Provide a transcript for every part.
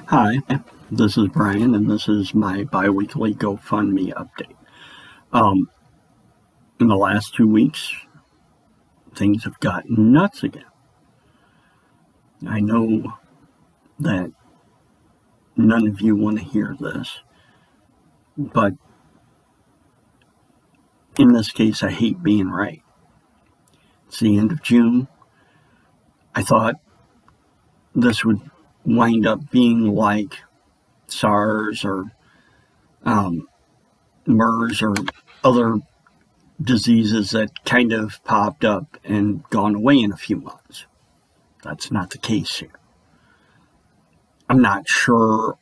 Hi, this is Brian, and this is my biweekly Gofundme update. Um, in the last 2 weeks, things have gotten nuts again. I know that none of you want to hear this, but in this case, I hate being right. It's the end of June. I thought this would wind up being like SARS or MERS or other diseases that kind of popped up and gone away in a few months. That's not the case here. I'm not sure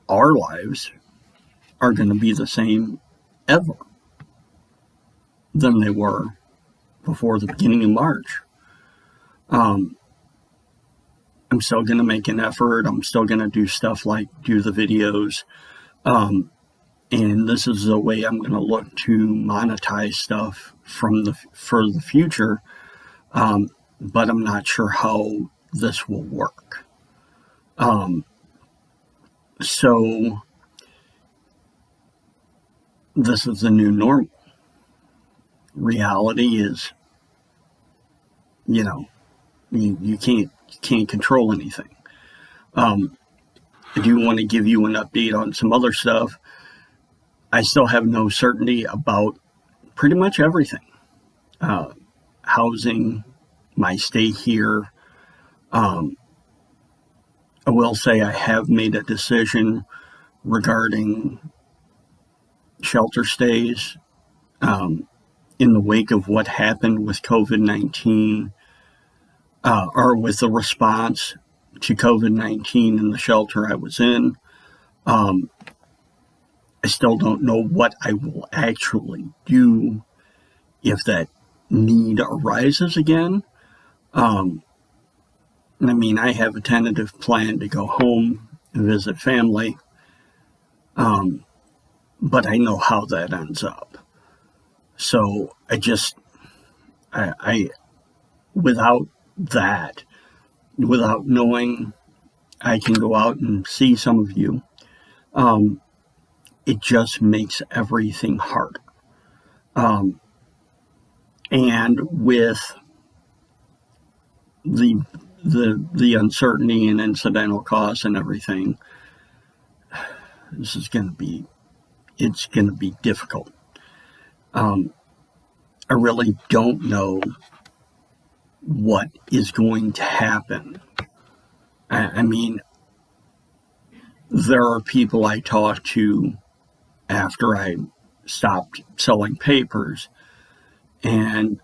our lives are going to be the same ever than they were before the beginning of March. I'm still going to make an effort. I'm still going to do stuff like do the videos. And this is the way I'm going to look to monetize stuff for the future. But I'm not sure how this will work. So this is the new normal. Reality is, you can't control anything. I do want to give you an update on some other stuff. I still have no certainty about pretty much everything. Housing, my stay here. I will say I have made a decision regarding shelter stays in the wake of what happened with COVID-19 or with the response to COVID-19 in the shelter I was in. I still don't know what I will actually do if that need arises again. I have a tentative plan to go home and visit family, but I know how that ends up. So I without that, without knowing I can go out and see some of you, it just makes everything harder. And with the uncertainty and incidental costs and everything, it's going to be difficult. I really don't know what is going to happen. There are people I talk to after I stopped selling papers, and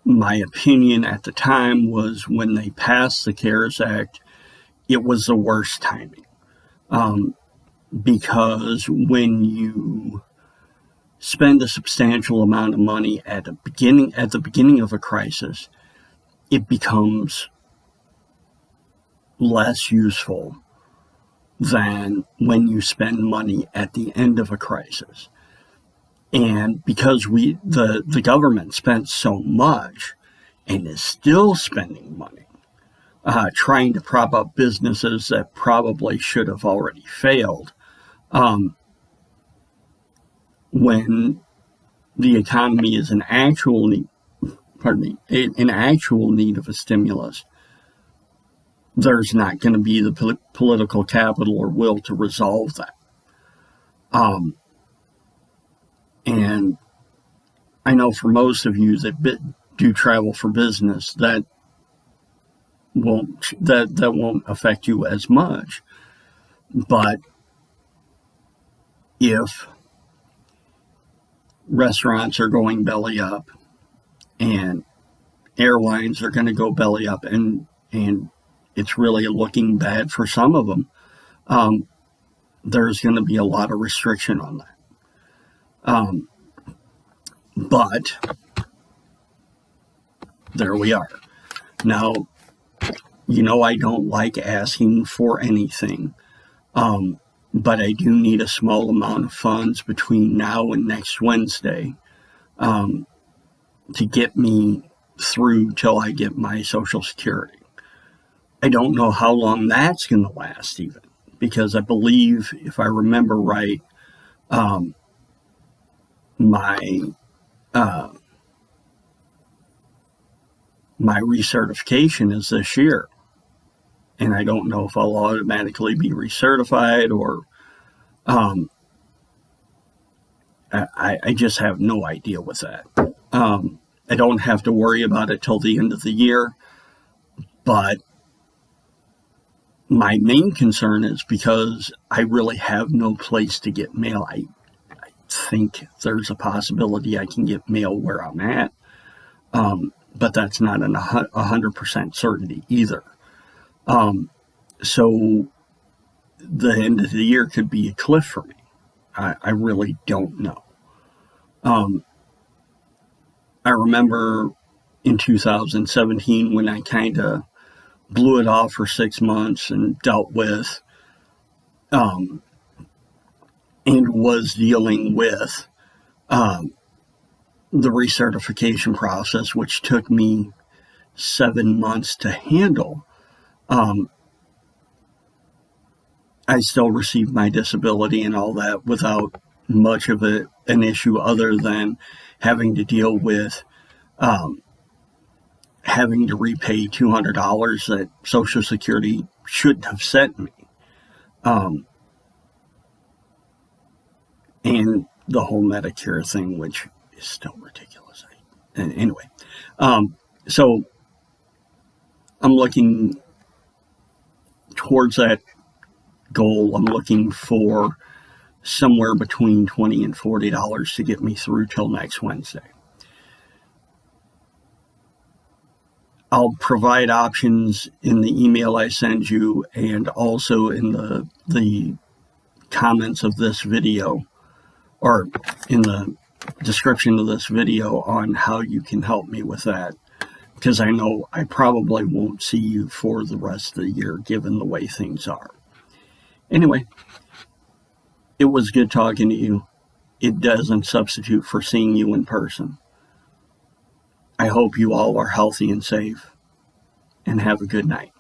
my opinion at the time was when they passed the CARES Act, it was the worst timing. Because when you spend a substantial amount of money at the beginning of a crisis, it becomes less useful than when you spend money at the end of a crisis. And because the government spent so much and is still spending money trying to prop up businesses that probably should have already failed, when the economy is in actual need of a stimulus, there's not going to be the political capital or will to resolve that. And I know for most of you that do travel for business, that won't affect you as much. But if restaurants are going belly up and airlines are going to go belly up, and it's really looking bad for some of them, there's going to be a lot of restriction on that. But there we are. Now, I don't like asking for anything, but I do need a small amount of funds between now and next Wednesday to get me through till I get my Social Security. I don't know how long that's going to last even. because I believe, if I remember right, my my recertification is this year, and I don't know if I'll automatically be recertified or I just have no idea with that. I don't have to worry about it till the end of the year, but my main concern is because I really have no place to get mail. I think there's a possibility I can get mail where I'm at, but that's not 100% certainty either. So the end of the year could be a cliff for me. I really don't know. I remember in 2017 when I kind of blew it off for 6 months and dealt with and was dealing with the recertification process, which took me 7 months to handle. I still received my disability and all that without much of an issue, other than having to deal with having to repay $200 that Social Security shouldn't have sent me. And the whole Medicare thing, which is still ridiculous. Anyway, so I'm looking towards that goal. I'm looking for somewhere between $20 and $40 to get me through till next Wednesday. I'll provide options in the email I send you and also in the comments of this video, or in the description of this video, on how you can help me with that, because I know I probably won't see you for the rest of the year given the way things are. Anyway, it was good talking to you. It doesn't substitute for seeing you in person. I hope you all are healthy and safe, and have a good night.